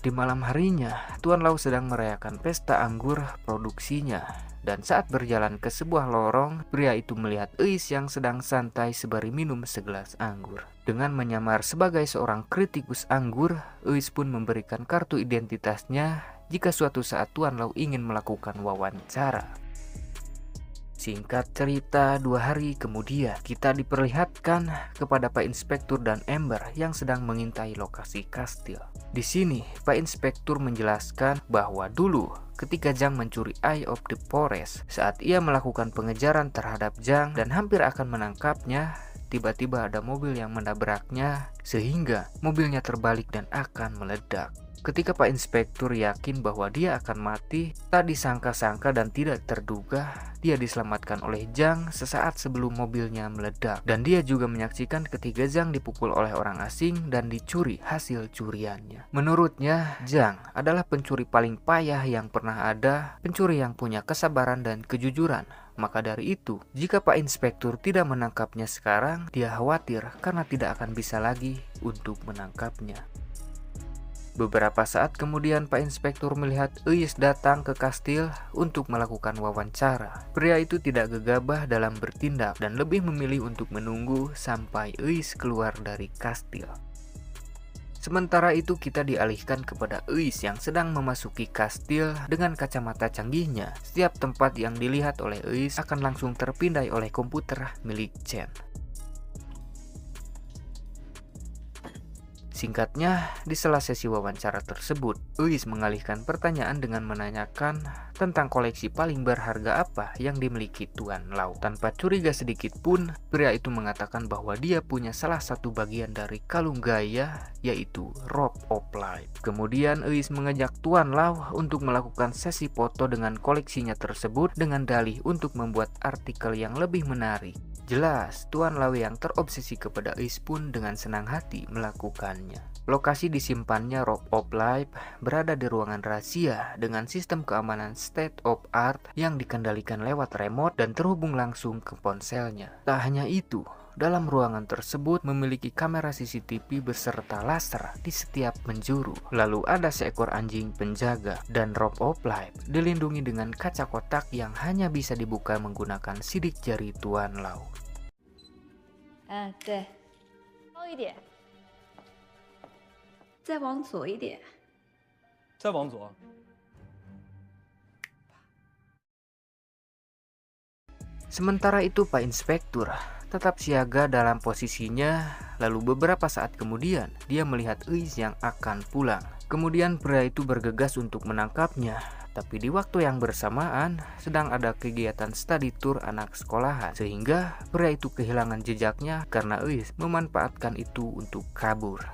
Di malam harinya, Tuan Lau sedang merayakan pesta anggur produksinya. Dan saat berjalan ke sebuah lorong, pria itu melihat Eis yang sedang santai sembari minum segelas anggur. Dengan menyamar sebagai seorang kritikus anggur, Eis pun memberikan kartu identitasnya jika suatu saat Tuan Lau ingin melakukan wawancara. Singkat cerita, 2 hari kemudian kita diperlihatkan kepada Pak Inspektur dan Ember yang sedang mengintai lokasi kastil. Di sini, Pak Inspektur menjelaskan bahwa dulu ketika Zhang mencuri Eye of the Forest, saat ia melakukan pengejaran terhadap Zhang dan hampir akan menangkapnya, tiba-tiba ada mobil yang menabraknya sehingga mobilnya terbalik dan akan meledak. Ketika Pak Inspektur yakin bahwa dia akan mati, tak disangka-sangka dan tidak terduga, dia diselamatkan oleh Zhang sesaat sebelum mobilnya meledak. Dan dia juga menyaksikan ketika Zhang dipukul oleh orang asing dan dicuri hasil curiannya. Menurutnya, Zhang adalah pencuri paling payah yang pernah ada, pencuri yang punya kesabaran dan kejujuran. Maka dari itu, jika Pak Inspektur tidak menangkapnya sekarang, dia khawatir karena tidak akan bisa lagi untuk menangkapnya. Beberapa saat kemudian Pak Inspektur melihat Eis datang ke kastil untuk melakukan wawancara. Pria itu tidak gegabah dalam bertindak dan lebih memilih untuk menunggu sampai Eis keluar dari kastil. Sementara itu kita dialihkan kepada Eis yang sedang memasuki kastil dengan kacamata canggihnya. Setiap tempat yang dilihat oleh Eis akan langsung terpindai oleh komputer milik Chen. Singkatnya, di sela sesi wawancara tersebut, Eis mengalihkan pertanyaan dengan menanyakan tentang koleksi paling berharga apa yang dimiliki Tuan Lau. Tanpa curiga sedikit pun, pria itu mengatakan bahwa dia punya salah satu bagian dari kalung gaya, yaitu Robe of Life. Kemudian Eis mengajak Tuan Lau untuk melakukan sesi foto dengan koleksinya tersebut dengan dalih untuk membuat artikel yang lebih menarik. Jelas, Tuan Lau yang terobsesi kepada Eis pun dengan senang hati melakukannya. Lokasi disimpannya Robe of Life berada di ruangan rahasia dengan sistem keamanan state of art yang dikendalikan lewat remote dan terhubung langsung ke ponselnya. Tak hanya itu, dalam ruangan tersebut memiliki kamera CCTV beserta laser di setiap penjuru. Lalu ada seekor anjing penjaga dan Robe of Life dilindungi dengan kaca kotak yang hanya bisa dibuka menggunakan sidik jari Tuan Lau. 对，高一点，再往左一点，再往左。 Sementara itu Pak Inspektur tetap siaga dalam posisinya, lalu beberapa saat kemudian dia melihat Eis yang akan pulang. Kemudian pria itu bergegas untuk menangkapnya, tapi di waktu yang bersamaan sedang ada kegiatan study tour anak sekolahan, sehingga pria itu kehilangan jejaknya karena Eis memanfaatkan itu untuk kabur.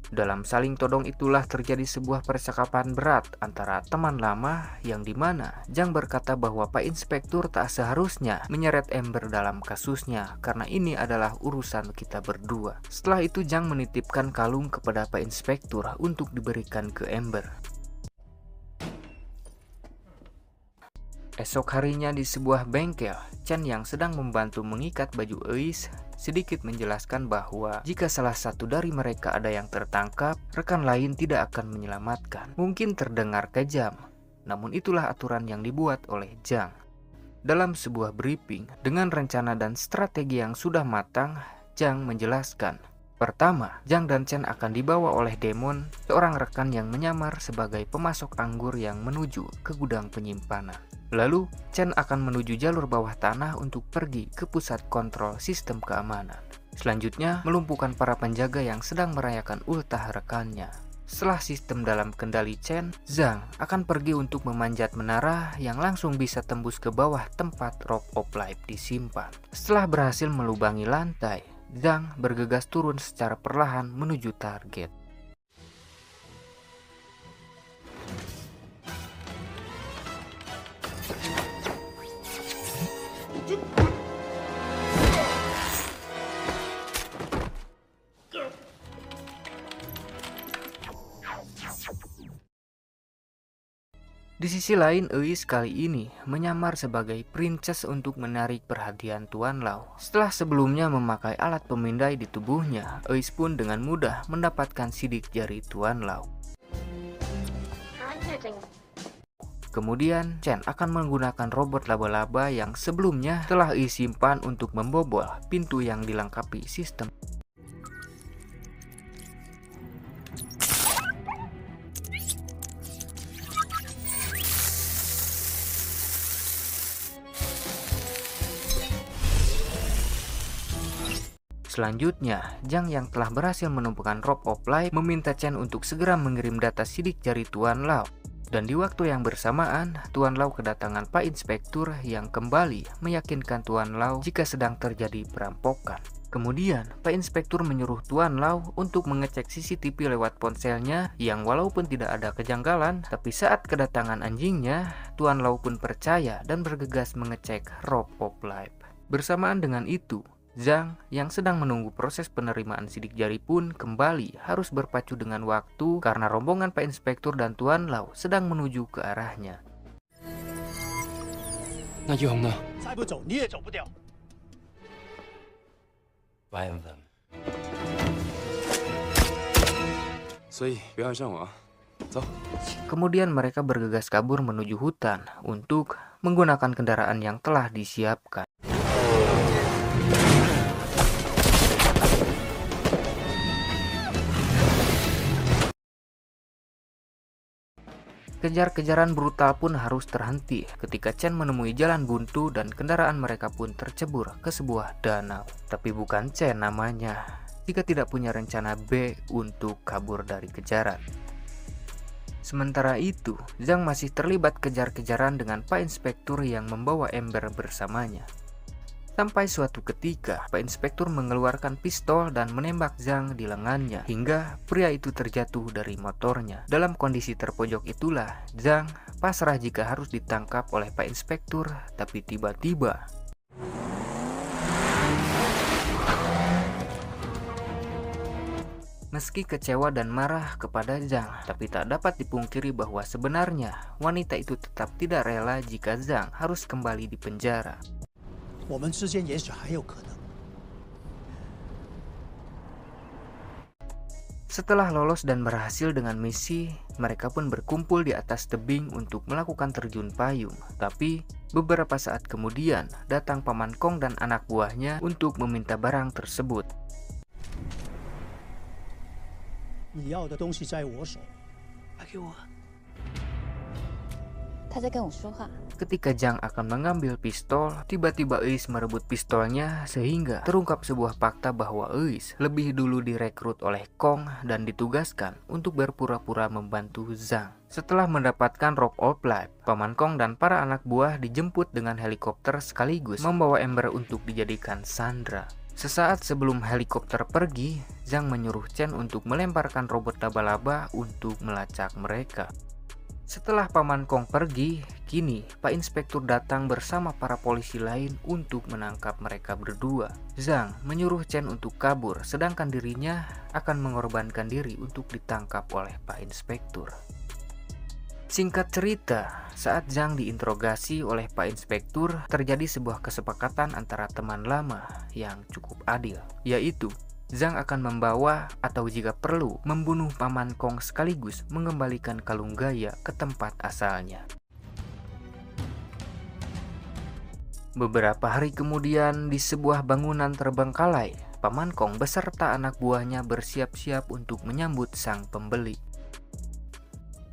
Dalam saling todong itulah terjadi sebuah percakapan berat antara teman lama yang dimana Zhang berkata bahwa Pak Inspektur tak seharusnya menyeret Ember dalam kasusnya karena ini adalah urusan kita berdua. Setelah itu Zhang menitipkan kalung kepada Pak Inspektur untuk diberikan ke Ember. Esok harinya di sebuah bengkel, Chen yang sedang membantu mengikat baju Eis sedikit menjelaskan bahwa jika salah satu dari mereka ada yang tertangkap, rekan lain tidak akan menyelamatkan. Mungkin terdengar kejam, namun itulah aturan yang dibuat oleh Zhang. Dalam sebuah briefing, dengan rencana dan strategi yang sudah matang, Zhang menjelaskan. Pertama, Zhang dan Chen akan dibawa oleh Demon, seorang rekan yang menyamar sebagai pemasok anggur yang menuju ke gudang penyimpanan. Lalu, Chen akan menuju jalur bawah tanah untuk pergi ke pusat kontrol sistem keamanan. Selanjutnya, melumpuhkan para penjaga yang sedang merayakan ultah rekannya. Setelah sistem dalam kendali Chen, Zhang akan pergi untuk memanjat menara yang langsung bisa tembus ke bawah tempat Robe of Life disimpan. Setelah berhasil melubangi lantai, Zhang bergegas turun secara perlahan menuju target. Di sisi lain, Eis kali ini menyamar sebagai princess untuk menarik perhatian Tuan Lau. Setelah sebelumnya memakai alat pemindai di tubuhnya, Eis pun dengan mudah mendapatkan sidik jari Tuan Lau. Kemudian, Chen akan menggunakan robot laba-laba yang sebelumnya telah Eis simpan untuk membobol pintu yang dilengkapi sistem. Selanjutnya, Zhang yang telah berhasil menumpukan Rope of Life meminta Chen untuk segera mengirim data sidik jari Tuan Lau. Dan di waktu yang bersamaan, Tuan Lau kedatangan Pak Inspektur yang kembali meyakinkan Tuan Lau jika sedang terjadi perampokan. Kemudian, Pak Inspektur menyuruh Tuan Lau untuk mengecek CCTV lewat ponselnya yang walaupun tidak ada kejanggalan, tapi saat kedatangan anjingnya, Tuan Lau pun percaya dan bergegas mengecek Rope of Life. Bersamaan dengan itu, Zhang yang sedang menunggu proses penerimaan sidik jari pun kembali harus berpacu dengan waktu karena rombongan Pak Inspektur dan Tuan Lau sedang menuju ke arahnya. 那玉红呢？再不走你也走不掉。白恩芬，所以不要上我啊，走。 Kemudian mereka bergegas kabur menuju hutan untuk menggunakan kendaraan yang telah disiapkan. Kejar-kejaran brutal pun harus terhenti ketika Chen menemui jalan buntu dan kendaraan mereka pun tercebur ke sebuah danau. Tapi bukan Chen namanya, jika tidak punya rencana B untuk kabur dari kejaran. Sementara itu, Zhang masih terlibat kejar-kejaran dengan Pak Inspektur yang membawa ember bersamanya. Sampai suatu ketika, Pak Inspektur mengeluarkan pistol dan menembak Zhang di lengannya hingga pria itu terjatuh dari motornya. Dalam kondisi terpojok itulah, Zhang pasrah jika harus ditangkap oleh Pak Inspektur, tapi tiba-tiba meski kecewa dan marah kepada Zhang, tapi tak dapat dipungkiri bahwa sebenarnya wanita itu tetap tidak rela jika Zhang harus kembali di penjara. 我们之间也许还有可能。 Setelah lolos dan berhasil dengan misi, mereka pun berkumpul di atas tebing untuk melakukan terjun payung. Tapi beberapa saat kemudian datang Paman Kong dan anak buahnya untuk meminta barang tersebut. 你要的东西在我手，还给我。他在跟我说话。 Ketika Zhang akan mengambil pistol, tiba-tiba Eis merebut pistolnya sehingga terungkap sebuah fakta bahwa Eis lebih dulu direkrut oleh Kong dan ditugaskan untuk berpura-pura membantu Zhang. Setelah mendapatkan Rope of Life, Paman Kong dan para anak buah dijemput dengan helikopter sekaligus membawa ember untuk dijadikan sandera. Sesaat sebelum helikopter pergi, Zhang menyuruh Chen untuk melemparkan robot laba-laba untuk melacak mereka. Setelah Paman Kong pergi, kini Pak Inspektur datang bersama para polisi lain untuk menangkap mereka berdua. Zhang menyuruh Chen untuk kabur, sedangkan dirinya akan mengorbankan diri untuk ditangkap oleh Pak Inspektur. Singkat cerita, saat Zhang diinterogasi oleh Pak Inspektur, terjadi sebuah kesepakatan antara teman lama yang cukup adil, yaitu Zhang akan membawa atau jika perlu membunuh Paman Kong sekaligus mengembalikan kalung Gaia ke tempat asalnya. Beberapa hari kemudian di sebuah bangunan terbengkalai, Paman Kong beserta anak buahnya bersiap-siap untuk menyambut sang pembeli.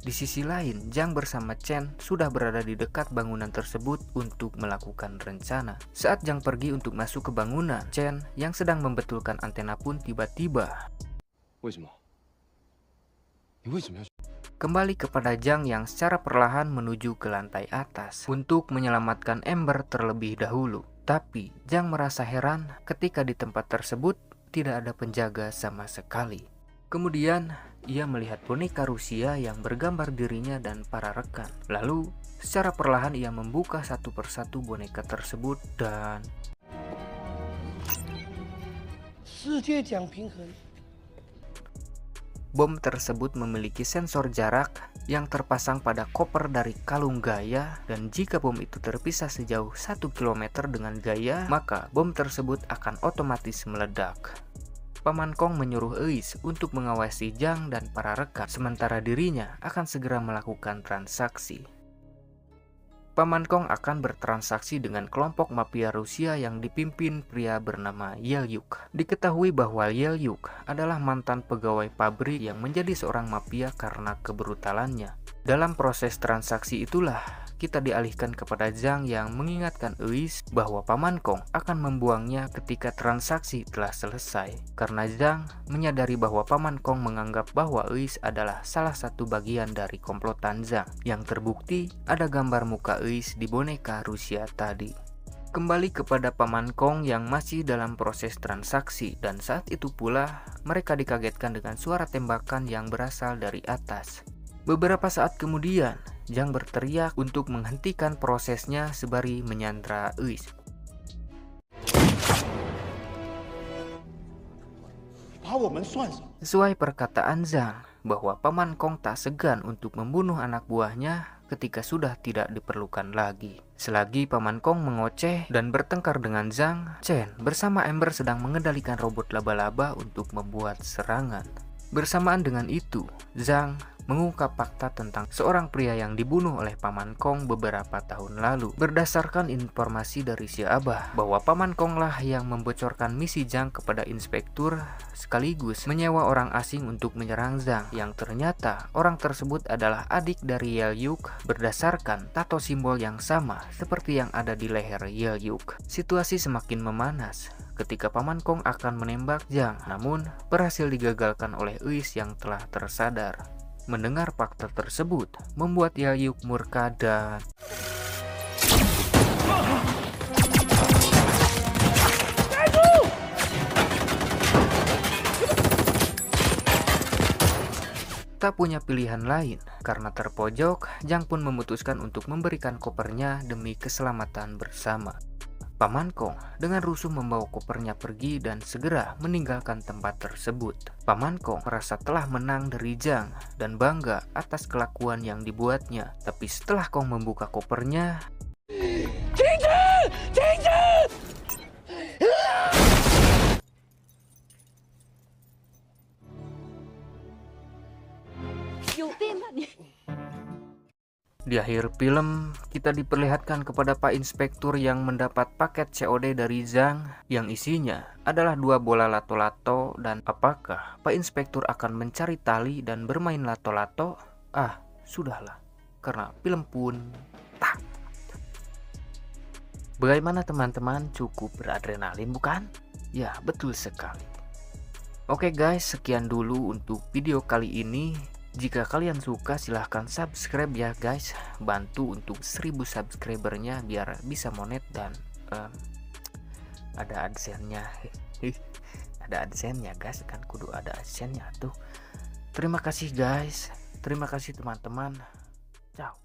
Di sisi lain, Zhang bersama Chen sudah berada di dekat bangunan tersebut untuk melakukan rencana. Saat Zhang pergi untuk masuk ke bangunan, Chen yang sedang membetulkan antena pun tiba-tiba kembali kepada Zhang yang secara perlahan menuju ke lantai atas untuk menyelamatkan ember terlebih dahulu. Tapi Zhang merasa heran ketika di tempat tersebut tidak ada penjaga sama sekali. Kemudian ia melihat boneka Rusia yang bergambar dirinya dan para rekan. Lalu secara perlahan ia membuka satu persatu boneka tersebut dan bom tersebut memiliki sensor jarak yang terpasang pada koper dari kalung Gaia, dan jika bom itu terpisah sejauh 1 km dengan Gaia, maka bom tersebut akan otomatis meledak. Paman Kong menyuruh Eis untuk mengawasi Zhang dan para rekan, sementara dirinya akan segera melakukan transaksi. Paman Kong akan bertransaksi dengan kelompok mafia Rusia yang dipimpin pria bernama Yelyuk. Diketahui bahwa Yelyuk adalah mantan pegawai pabrik yang menjadi seorang mafia karena kebrutalannya. Dalam proses transaksi itulah kita dialihkan kepada Zhang yang mengingatkan Eis bahwa Paman Kong akan membuangnya ketika transaksi telah selesai. Karena Zhang menyadari bahwa Paman Kong menganggap bahwa Eis adalah salah satu bagian dari komplotan Zhang, yang terbukti ada gambar muka Eis di boneka Rusia tadi. Kembali kepada Paman Kong yang masih dalam proses transaksi, dan saat itu pula mereka dikagetkan dengan suara tembakan yang berasal dari atas. Beberapa saat kemudian, Zhang berteriak untuk menghentikan prosesnya sembari menyandra Eis. Sesuai perkataan Zhang, bahwa Paman Kong tak segan untuk membunuh anak buahnya ketika sudah tidak diperlukan lagi. Selagi Paman Kong mengoceh dan bertengkar dengan Zhang, Chen bersama Ember sedang mengendalikan robot laba-laba untuk membuat serangan. Bersamaan dengan itu, Zhang mengungkap fakta tentang seorang pria yang dibunuh oleh Paman Kong beberapa tahun lalu. Berdasarkan informasi dari si Abah bahwa Paman Kong lah yang membocorkan misi Zhang kepada inspektur, sekaligus menyewa orang asing untuk menyerang Zhang, yang ternyata orang tersebut adalah adik dari Yelyuk berdasarkan tato simbol yang sama seperti yang ada di leher Yelyuk. Situasi semakin memanas ketika Paman Kong akan menembak Zhang, namun berhasil digagalkan oleh Eis yang telah tersadar. Mendengar fakta tersebut membuat Yelyuk murka dan tak punya pilihan lain. Karena terpojok, Zhang pun memutuskan untuk memberikan kopernya demi keselamatan bersama. Paman Kong dengan rusuh membawa kopernya pergi dan segera meninggalkan tempat tersebut. Paman Kong merasa telah menang dari Zhang dan bangga atas kelakuan yang dibuatnya. Tapi setelah Kong membuka kopernya, di akhir film, kita diperlihatkan kepada Pak Inspektur yang mendapat paket COD dari Zhang yang isinya adalah 2 bola lato-lato, dan apakah Pak Inspektur akan mencari tali dan bermain lato-lato? Sudahlah, karena film pun tamat. Bagaimana teman-teman, cukup beradrenalin bukan? Ya, betul sekali. Oke guys, sekian dulu untuk video kali ini. Jika kalian suka silahkan subscribe ya guys, bantu untuk 1000 subscribernya biar bisa monet dan ada adsense-nya. Ada adsense-nya guys, kan kudu ada adsense-nya tuh. Terima kasih guys, terima kasih teman-teman, ciao.